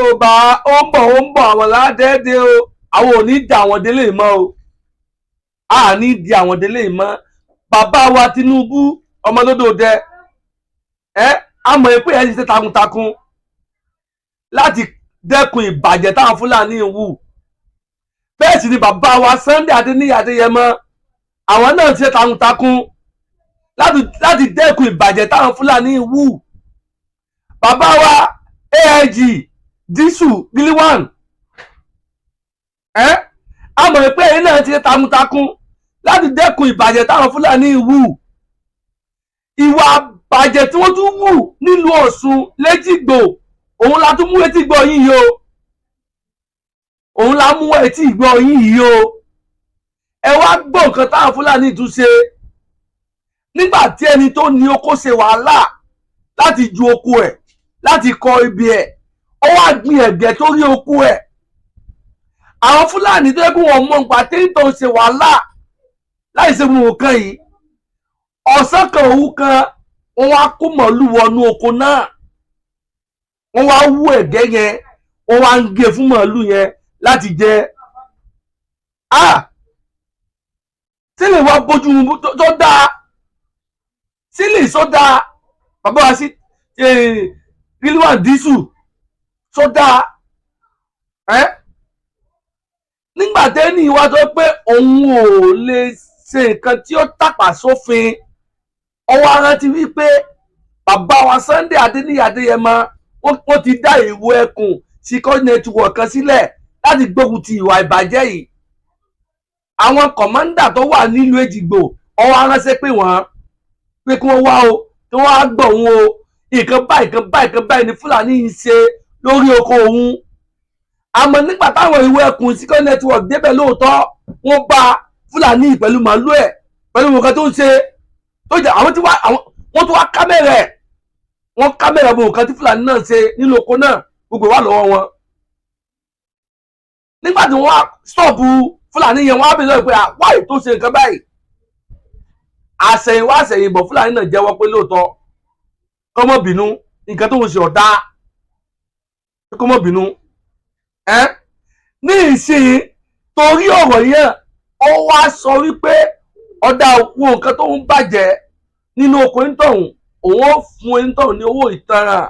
Yorùbá ó ń bọ̀ àwọn ládẹ́ẹ́dẹ́ o àwọn ò ní di àwọn délé mọ́ o a ní di àwọn délé mọ́ bàbá wa Tinubu ọmọlódò dẹ a mọ̀ pé ẹ ti ṣe takuntakun láti dẹ́kun ìbàjẹ́ táwọn Fúlàní ń wù bẹ́ẹ̀ sì ni bàbá wa Sunday Adéníyì Adéyẹmọ àwọn náà ti ṣe takuntakun láti dẹ́kun ìbàjẹ́ táwọn Fúlàní ń wù bàbá wa AIG Dísù Gílíwàn a mọ̀ pé ẹ̀yin náà ti ṣe takuntakun láti dẹ́kun ìbàjẹ́ táwọn Fúlàní ń wù ìwà bàjẹ́ tí wọ́n tún wù nílùú Ọ̀ṣun l'Éjìgbò òun la tún mú etí gbọ́ yín yìí o òun la mú etí gbọ́ yín yìí o ẹ wá gbọ́ nǹkan táwọn Fúlàní tún ṣe nígbà tí ẹni tó ní oko ṣe wàhálà láti ju oko ẹ̀ láti kọ ibi ẹ̀ ó wá gbin ẹ̀gẹ́ tó rí oko ẹ̀ àwọn Fúlàní tó yẹ kó wọn mọ nípa téńtò ṣe wàhálà láì ṣe gbogbo nǹkan yìí ọ̀sán kan òun kan wọ́n wá kó màálù wọnú oko náà wọ́n wá wú ẹ̀gẹ́ yẹn wọ́n wá ń gé fún màálù yẹn láti jẹ sílẹ̀ wá bójú tó dáa sílẹ̀ sódà bàbá wa sí Gílíwàn Dísù sódà nígbà tẹ́ni wá sọ pé òun ò lè ṣe nǹkan tí ó tàpá sófin ọwọ́ arántí wípé bàbá wa Sunday Adéníyì Adéyẹmọ wọ́n ti dá ìwé ẹkùn Security Network kan sílẹ̀ láti gbógun ti ìwà ìbàjẹ́ yìí àwọn kọ̀mọ́ndà tó wà nílùú Èjìgbò ọwọ́ aránṣẹ́ pé wọ́n pé kí wọ́n wá o kí wọ́n á gbọ̀ òun o nǹkan báyìí ni Fúlàní ń ṣe lórí oko òun àmọ́ nígbà táwọn ìwé ẹkùn Security Network débẹ̀ lóòótọ́ wọ́n bá Fúlàní pẹ̀lú màálù ẹ̀ pẹ̀lú nǹkan tó ń ṣe tó jẹ́ wọ́n tún wá kámẹ́rà ẹ̀ wọ́n kámẹ́rà gbogbo nǹkan tí Fúlàní náà ṣe nínú oko náà gbogbo wà lọ́wọ́ wọn nígbà tí wọ́n wá stọ́ọ̀bù Fúlàní yẹn wọ́n á bèèrè pé wáyé tó ṣe nǹkan báyìí àṣẹ̀yìnwá àṣẹ̀yìnbọ̀ Fúlàní náà jẹ́wọ́ pé lóòótọ́ kọ́mọ́ bínú nǹkan tó ń ṣe ọ̀dá kọ́mọ́ bínú ní ìsìn torí ọ̀rọ̀ yẹn ó wá sọ wípé ọ̀dà òkú nǹkan tó ń bàjẹ́ nínú oko nítọ̀hún òun ó fún onítọ̀hún ní owó ìtanràn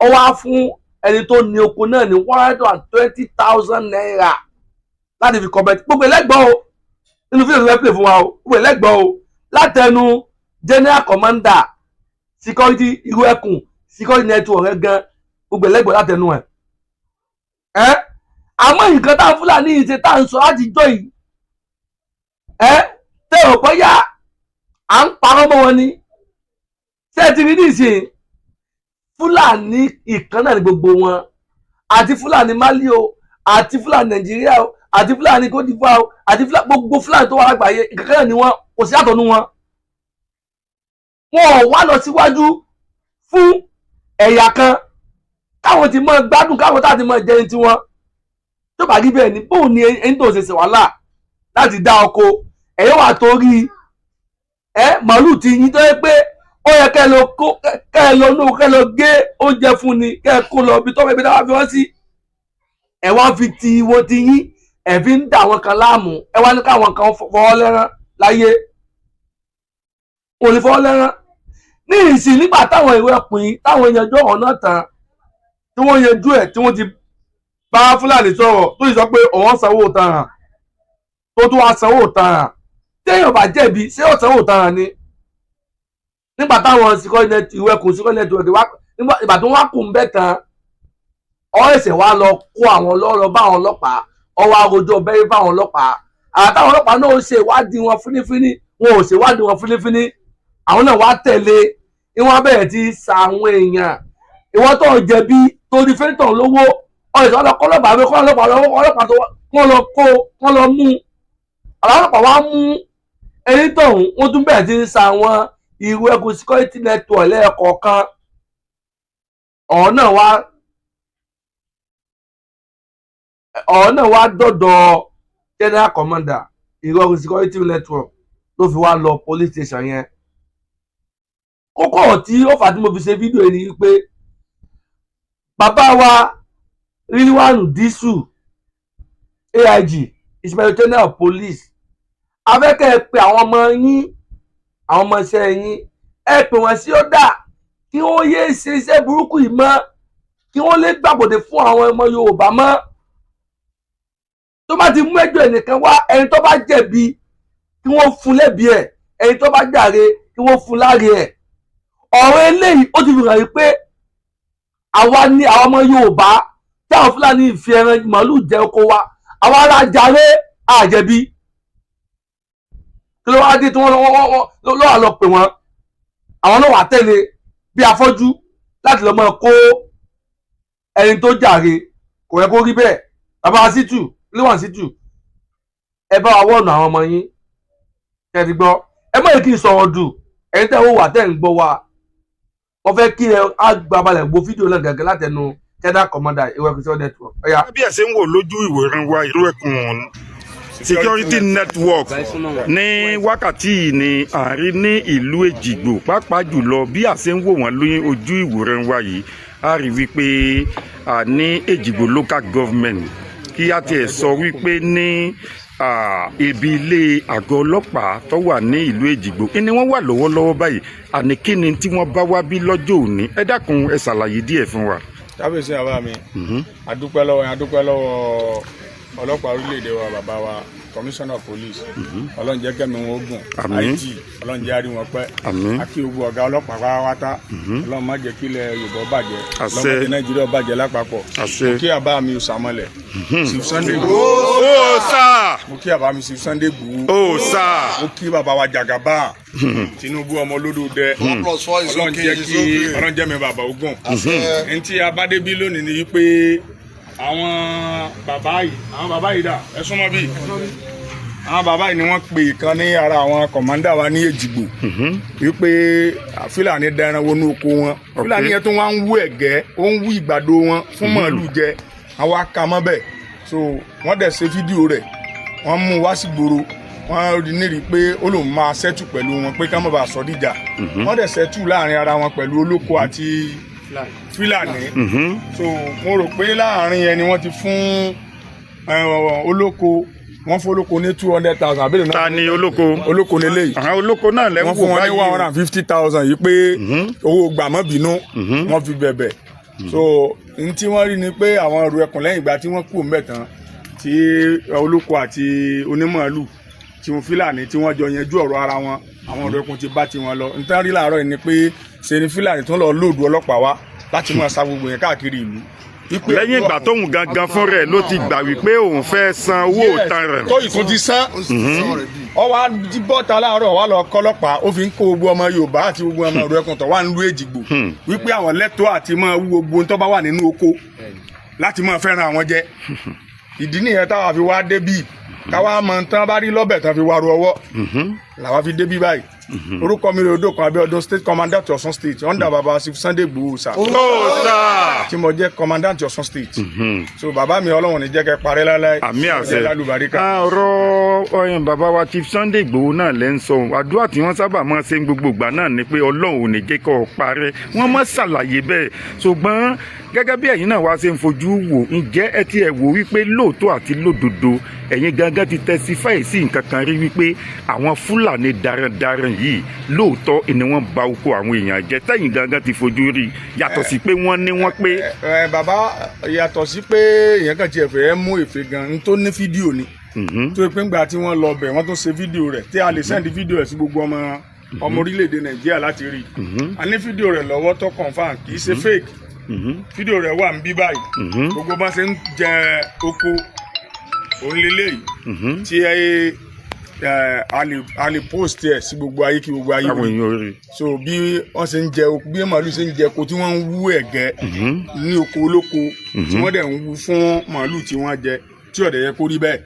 ó wá fún ẹni tó ní oko náà ní 120,000 naira láti fi kọ̀bẹ̀tì gbogbo ẹlẹ́gbọ́n o nínú fídíò tó fẹ́ pè fún wa o gbogbo ẹlẹ́gbọ́n o látẹnu General Commander Security irú ẹkùn Security Network rẹ gan gbogbo ẹlẹ́gbọ́n látẹnu ẹ̀ àmọ́ nǹkan táwọn Fúlàní yìí ṣe tá à ń sọ láti jọ yìí tẹ́ ò pé yá à ń parọ́ mọ́ wọn ni ṣé ẹ ti rí nísìnyí Fúlàní ìkan náà ni gbogbo wọn àti Fúlàní Mali o àti Fúlàní Nàìjíríà o àti Fúlàní Côte d'Ivoire o àti gbogbo Fúlàní tó wà lágbàáyé ìkankan náà ni wọn kò sí àtọ̀nú wọn wọn ò wá lọ síwájú fún ẹ̀yà kan káwọn ti mọ gbádùn káwọn tá ti mọ jẹun tiwọn tó bá rí bẹ́ẹ̀ ni bóun ni ẹni tó ṣe wàhálà láti dá oko ẹ̀yọ́ wà torí màálù ti yín tó yẹ pé ó yẹ kẹ́ ẹ lọ gé oúnjẹ fún ni kẹ́ ẹ kó lọ ibi tó fẹ́ bí dáwà fi wọ́n sí ẹ wá fi ti wọ́n ti yín ẹ fi ń dà wọn kan láàmú ẹ wá ní káwọn kan fọwọ́ lẹ́rán láyé wọn ò ní fọwọ́ lẹ́rán ní ìsìn nígbà táwọn ìwé ọkùnrin táwọn yanjú ọ̀rọ̀ náà tán tí wọ́n yanjú ẹ̀ tí wọ́n ti bá Fúlàní sọ̀rọ̀ tó sì sọ pé òun sanwó tanràn tó tún wá sanwó tanràn téèyàn bá jẹ̀bi ṣé ó sanwó tanràn ni nígbà táwọn ìwé ẹkùn Security Network ìgbà tó wá kù ń bẹ̀ tán ẹsẹ̀ wá lọ kó àwọn lọ́rọ̀ bá àwọn ọlọ́pàá ọwọ́ àròjọ bẹ́ẹ̀ bá àwọn ọlọ́pàá àtàwọn ọlọ́pàá náà ń ṣe ìwádìí wọn fínífíní wọn ò ṣèwádìí wọn fínífíní àwọn náà wá tẹ̀lé ìwọ́n bẹ̀rẹ̀ ti sa àwọn èèyàn ìwọ́n tó ń jẹ̀bi torí fẹ́ntàn lówó ọ̀rẹ́sọ̀ ọlọ́kọ́ ọlọ́pàá mi kọ́ ọlọ́pàá tó kọ́ lọ mú àwọn ọlọ́pàá wá mú ẹni tọ̀hún wọ́n tún bẹ̀rẹ̀ ti ń sa àwọn ìwé ẹkùn Security Network lẹ́ẹ̀kọ̀ọ̀kan ọ̀rọ̀ náà wá dọ̀dọ̀ General Commander ìwé ẹkùn Security Network ló fi wá lọ police station yẹn kókó tí ó fà tí mo fi ṣe fídíò yìí ni pé bàbá wa Rilwanu Disu AIG Inspector General of Police afẹ́kẹ́ ẹ pé àwọn ọmọ yín àwọn ọmọ iṣẹ́ yín ẹ pè wọ́n sí ọ̀dà kí wọ́n yéé ṣe iṣẹ́ burúkú yìí mọ́ kí wọ́n lè gbàbọ̀dé fún àwọn ọmọ Yorùbá mọ́ tó bá ti mú ẹjọ́ ẹnìkan wá ẹni tó bá jẹ̀bi kí wọ́n fún lẹ́bi ẹ̀ ẹni tó bá jàre kí wọ́n fún láre ẹ̀ ọ̀rọ̀ eléyìí ó ti fi hàn yín pé àwa ni àwọn ọmọ Yorùbá tí àwọn Fúlàní fi ẹran màálù jẹ oko wa àwọn ará jàre àjẹbí kí ló wá dé tí wọ́n lọ́wọ́ lọ pè wọ́n àwọn náà wà tẹ̀lé bí afọ́jú láti lọ́ mọ́ kó ẹni tó jàre kò yẹ kó rí bẹ́ẹ̀ bàbá Ṣítù Rilwanu Ṣítù ẹ bá wa wọ̀nà àwọn ọmọ yín ẹ ti gbọ́ ẹ mọ̀ kí n sọ̀rọ̀ dù ẹ̀yin tẹ́ ò wà tẹ́ ń gbọ́ wa wọ́n fẹ́ kí ẹ á gbabalẹ̀ gbọ́ fídíò náà gẹ́gẹ́ látẹnu General Commander Ìwẹ̀kùn Network. bí ẹ ṣe ń wò lójú ìwòran wa Ìwẹ̀kùn Security Network ní wákàtí yìí ni àárín ní ìlú Èjìgbò pàápàá jùlọ bí a ṣe ń wò wọ́n lóyún ojú ìwòran wa yìí a rí wípé ní Èjìgbò local government kí a tiẹ̀ sọ wípé ní ibi ilé àgọ́ ọlọ́pàá tó wà ní ìlú Èjìgbò ni wọ́n wà lọ́wọ́lọ́wọ́ báyìí àní kí ni tí wọ́n bá wá bí lọ́jọ́ òní ẹ dákun ẹ ṣàlàyé díẹ̀ fún wa. kábíyèsí bàbá mi adúpẹ́ lọ́wọ́ ọlọ́pàá orílẹ̀-èdè wa bàbá wa commissioner of police ọlọ́run jẹ́ kẹ́mi wọn ogun IT ọlọ́run jẹ́ àrí wọn pẹ́ àkí ogun ọ̀gá ọlọ́pàá pátá ọlọ́run má jẹ́ kílẹ̀ Yorùbá bàjẹ́ ọlọ́run jẹ́ Nàìjíríà bàjẹ́ lápapọ̀ mo kí àbá mi Òsàmọ̀lẹ̀ Chief Sunday Igboho mo kí àbá mi Chief Sunday Igboho mo kí bàbá wa Jagaba Tinubu ọmọ olódòdẹ ọlọ́run jẹ́ mi bàbá ogun ẹni tí abádébí lónìí ni wípé àwọn bàbá yìí dà ẹ súnmọ́ bí àwọn bàbá yìí ni wọ́n pè kan ní ara àwọn kọ̀mándà wa ní Èjìgbò wípé Fúlàní dẹran wọnú oko wọn Fúlàní yẹn tó wá ń wú ẹ̀gẹ́ ó ń wú ìgbàdo wọn fún màálù jẹ àwọn akamọ́ bẹ́ẹ̀ so wọ́n dẹ̀ ṣe fídíò rẹ̀ wọ́n mú wá sí gbòòrò wọ́n rí nírí pé ó lòun máa ṣẹ́tù pẹ̀lú wọn pé ká má bàa sọ díjà wọ́n dẹ̀ ṣẹ́tù láàrin ara wọn pẹ̀lú olóko àti Fúlàní so mo rò pé láàrin ẹni wọ́n ti fún olóko wọ́n fún olóko ní 200,000 àbẹ̀rẹ̀ náà. ta ni olóko nílé yìí. àwọn olóko náà lẹ́wọ̀n wọ́n fún wọn ní 150,000 yìí pé owó gbàmọ́bínú wọ́n fi bẹ̀bẹ̀ so n tí wọ́n rí ni pé àwọn ẹrù ẹkùn lẹ́yìn ìgbà tí wọ́n kú mbẹ̀ tán tí olóko àti onímọ̀ọ́lù tí wọ́n Fúlàní tí wọ́n jọ yanjú ọ̀rọ̀ ara wọn àwọn ọ̀rọ̀ ẹkùn ti bá tiwọn lọ n tán rí láàárọ̀ yìí ni pé ṣe ni Fúlàní tó ń lọ lóòdù ọlọ́pàá wá láti máa sa gbogbo yẹn káàkiri ìlú. lẹ́yìn ìgbà tóun gangan fún rẹ̀ ló ti gbà wípé òun fẹ́ san owó òtan rẹ̀. tó ìtún ti san ọ wá bọ́ta láàárọ̀ wá lọ kọ́lọ́pàá ó fi ń kó gbogbo ọmọ Yorùbá àti gbogbo ọmọ ọ̀rọ̀ ẹkùn tó wà nílùú Èjìgbò wípé àwọn lẹ́tọ̀ọ́ àti máa wú gbogbo tó bá wà nínú oko láti máa fẹ́ràn àwọn jẹ ìdí nìyẹn táwa fi wá débì káwa mọ tán bá rí lọ́bẹ̀ tán fi wá ru ọwọ́ làwa fi débí báyìí orúkọ mi rè Odòkan Abíọ́dún state commandant Ọ̀ṣun state under baba Chief Sunday Igboho sir tí mo jẹ́ commandant Ọ̀ṣun state so bàbá mi Ọlọ́run ní jẹ́ kẹ́ parẹ́ láláì àmì àṣẹ lálùbáríkà. ọ̀rọ̀ bàbá wa Chief Sunday Igboho náà lẹ́ ń sọ àdúrà tí wọ́n sábà máa ṣe gbogbo ìgbà náà ni pé Ọlọ́run ò ní jẹ́ kó parẹ́ wọ́n máa ṣàlàyé bẹ́ẹ̀ ṣùgbọ́n gẹ́gẹ́ bí ẹ̀yin náà wá ṣe ń fojú wò ǹjẹ́ ẹ ti ẹ̀ wò wípé lóòótọ́ àti lódodo ẹ̀yin gangan ti testify sí nǹkan kan rí wípé àwọn Fúlàní darandaran yìí lóòótọ́ ni wọ́n ba oko àwọn èèyàn jẹ́ tẹ́yìn gangan ti fojú rí yàtọ̀ sí pé wọ́n ní wọ́n pé. bàbá yàtọ̀ sí pé èèyàn kan tiẹ̀ fẹ́ mú èfè gan n tó ní fídíò ni tó yẹ pé ńgbà tí wọ́n lọ bẹ̀ wọ́n tó ṣe fídíò rẹ̀ tí a lè sẹ́ndí fídíò rẹ̀ sí gbogbo ọmọ orílẹ̀-èdè Nàìjíríà láti rí a ní fídíò rẹ̀ lọ́wọ́ tó confam kì í ṣe fake fídíò rẹ̀ wà ń bí báyìí gbogbo bá ṣe ń jẹ oko òǹlẹ́lẹ́yìí tí a lè post ẹ̀ sí gbogbo ayé kí gbogbo ayé rí so bí wọ́n ṣe ń jẹ bí màálù ṣe ń jẹ oko tí wọ́n ń wú ẹ̀gẹ́ ní oko olóko tí wọ́n dẹ̀ ń wú fún màálù tí wọ́n jẹ tí ọ̀dẹ̀ yẹ kó rí bẹ́ẹ̀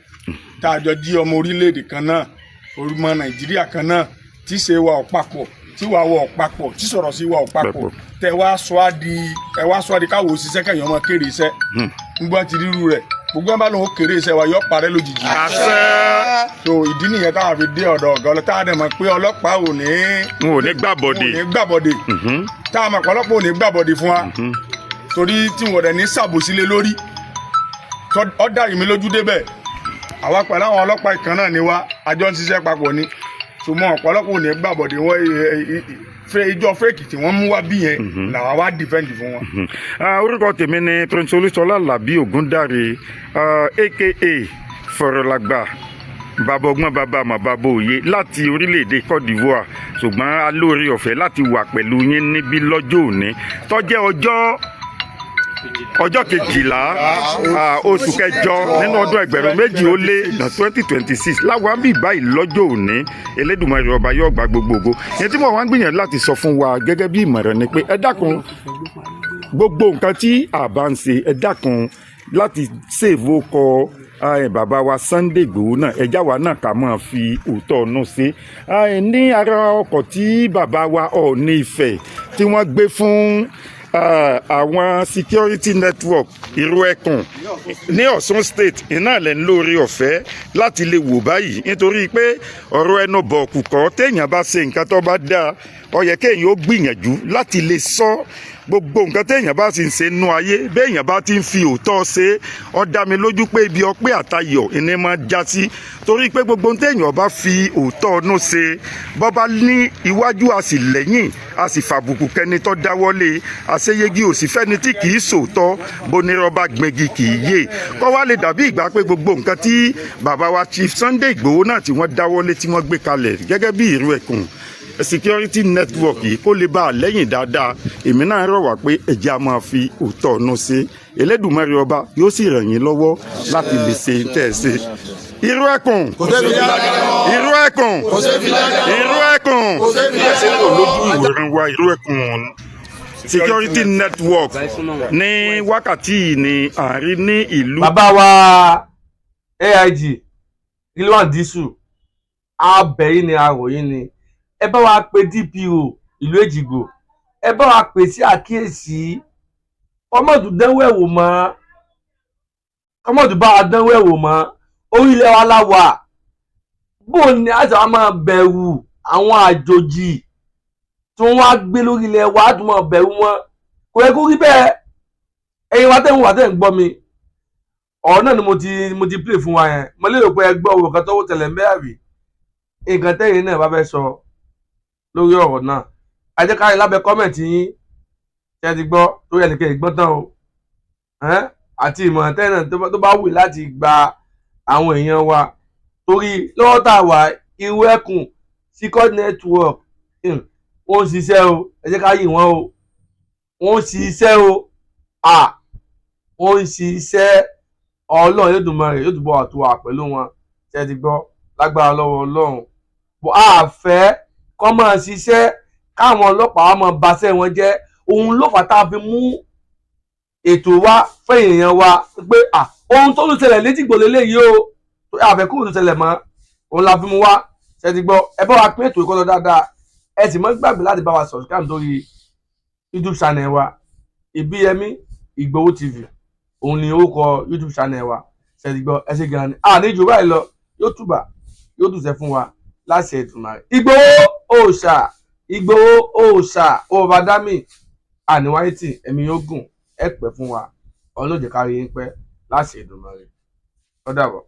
tá a jọ jí ọmọ orílẹ̀-èdè kan náà ọmọ Nàìjíríà kan náà tí ṣe wà ọ̀pápọ̀ tí wà wọ̀ ọ̀pápọ̀ tí sọ̀rọ̀ sí wà ọ̀pápọ̀ tẹ wá sọ á di káwọ́ òṣìṣẹ́ kẹyìn ọmọ kéré iṣẹ́ nígbà tí rírú rẹ̀ gbogbo ẹ̀ bá lóun kéré iṣẹ́ wa yọ parẹ́ lójijì. àṣẹ. so ìdí nìyẹn táwọn fi dé ọ̀dọ̀ ọ̀gá ọlọ́tà àdè mọ̀ pé ọlọ́pàá ò ní gbàbọ̀dé táwọn mọ̀ pé ọlọ́pàá ò ní gbàbọ̀dé fún wa torí tí wọ́n dẹ̀ ní ṣàbòsílẹ̀ lórí ó dàrí mi lójú débẹ̀ àwa pẹ̀lú àwọn ọlọ́pàá ìkan náà ni wá àjọ ń ṣiṣẹ́ papọ̀ ni ṣùgbọ́n ọ̀pọ̀lọpọ̀ ò ní gbàbọ̀dé wọn ìjọ fẹ́ẹ̀kì tí wọ́n mú wá bí yẹn làwa wá dìfẹ́ǹdì fún wọn. orúkọ tèmi ni Prince Olúṣọlá Àlàbí Ògúndáre aka Fọ̀rọ̀làgbà bàbá ọgbọ́n bàbá àmọ́ bàbá òye láti orílẹ̀-èdè Côte d'Ivoire ṣùgbọ́n alóore ọ̀fẹ́ láti wà pẹ̀lú yín níbí lọ́jọ́ òní tó jẹ́ ọjọ́ kejìlá oṣù kẹjọ nínú ọdún 2026 láwọn bí báyìí lọ́jọ́ òní Elédùmarè ọba yóò gba gbogbogbò yẹn tí mo wá ń gbìyànjú láti sọ fún wa gẹ́gẹ́ bí ìmọ̀ràn ni pé ẹ dákun gbogbo nǹkan tí a bá ń ṣe ẹ dákun láti ṣèwò kọ bàbá wa Sunday Igboho náà ẹjá wa náà ká máa fi òótọ́ ọ̀nà ṣe ní ara ọkọ̀ tí bàbá wa Ọọ̀ni Ifẹ̀ tí wọ́n gbé fún àwọn security network Ìró Ẹkùn ní Ọ̀ṣun state iná lẹ̀ ń lórí ọ̀fẹ́ láti lè wò báyìí nítorí pé ọ̀rọ̀ ẹnu bọ̀ọ̀kù kọ́ téèyàn bá ṣe nǹkan tó bá dáa ó yẹ kéèyàn ó gbìyànjú láti lè sọ gbogbo nǹkan téèyàn bá sì ń ṣe nú ayé béèyàn bá ti ń fi òótọ́ ṣe ó dá mi lójú pé ibi ọpẹ́ àtayọ̀ ìní máa já sí torí pé gbogbo téèyàn bá fi òótọ́ ọ̀nù ṣe bọ́ bá ní iwájú a sì lẹ́yìn a sì fàbùkù kẹni tó dáwọ́lé àṣeyegi òsì fẹ́ni tí kì í sòótọ́ bonirọ́ bá gbẹ̀gì kì í yé kọ́ wá lè dàbí ìgbà pé gbogbo nǹkan tí bàbá wa Chief Sunday Igboho náà tí wọ́n dáwọ́lé tí wọ́n gbé kalẹ̀ gẹ́gẹ́ bí Ìró Ẹkùn security network yìí kó lè bá a lẹ́yìn dáadáa èmi náà rọ̀ wá pé ẹ̀jẹ̀ a máa fi òótọ́ ọ̀nà ṣe Elédùmarè ọba yóò sì ràn yín lọ́wọ́ láti lè ṣe tẹ̀ ṣe. Ìró Ẹkùn Ìró Ẹkùn Ìró Ẹkùn ẹsẹ̀ lò lójú ìwòran wa Ìró Ẹkùn security network ní wákàtí ní àárín ní ìlú. bàbá wa AIG Rilwan Disu abẹ́yìn ni àròyìn ni ẹ bá wa pe DPO ìlú Èjìgbò ẹ bá wa pè sí àkíyèsí ọmọdù dánwò ẹ̀wò mọ́ ọmọdù bá wa dánwò ẹ̀wò mọ́ orílẹ̀ wa láwà bó ni àti àwọn máa bẹ̀rù àwọn àjòjì tí wọ́n wá gbé lórílẹ̀ wa á tún máa bẹ̀rù wọn kò yẹ kó rí bẹ́ẹ̀ ẹ̀yin wa tẹ̀ ń wà tẹ̀ ń gbọ́ mi ọ̀rọ̀ náà ni mo ti play fún wa yẹn mo lérò pé ẹ gbọ́ òwò kan tó tẹ̀lé mẹ́rin nǹkan tẹ́yìn náà bá fẹ́ sọ lórí ọ̀rọ̀ náà ẹ jẹ́ ká rí lábẹ́ kọ́mẹ̀ntì yín tí ẹ ti gbọ́ tó yẹ nìkan ìgbọ́n tán o àti ìmọ̀ràn tẹ́yìn náà tó bá wù láti gba àwọn èèyàn wa torí lọ́wọ́ tá a wà Ìró Ẹkùn security network wọ́n ń ṣiṣẹ́ o ẹ jẹ́ ká yìn wọ́n o wọ́n ń ṣiṣẹ́ o wọ́n ń ṣiṣẹ́ Ọlọ́run Elédùmarè yóò túbọ̀ wà tó wà pẹ̀lú wọn tí ẹ ti gbọ́ lágbára lọ́wọ́ Ọlọ́run bó a fẹ́ kọ́ máa ṣiṣẹ́ káwọn ọlọ́pàá wa máa baṣẹ́ wọn jẹ́ òun ló fà tá a fi mú ètò wa fún èèyàn wa pé ohun tó ló ṣẹlẹ̀ létìgbò lélẹ́yìí o àfẹ́ kó ló ṣẹlẹ̀ mọ́ òun la fi mú wá ṣe ti gbọ́ ẹ bá wa pín ètò ìkọ́lọ́ dáadáa ẹ sì mọ́ gbàgbé láti bá wa subscribe lórí YouTube channel wa Ìbíyẹmí Ìgbòho TV òun ni orúkọ YouTube channel wa ṣe ti gbọ́ ẹ ṣe gan ni ní jù báyìí lọ yóò túbà yóò dùn fún wa láṣẹ Èdùmàrè. Ìgbòho òòṣà Ìgbòho òòṣà Ọbádámì àníwáyétì ẹ̀mí yóò gùn ẹ pẹ́ fún wa ọlọ́jẹ̀ kárí yín pẹ́ láṣẹ Èdùmàrè. Ó dàbọ̀.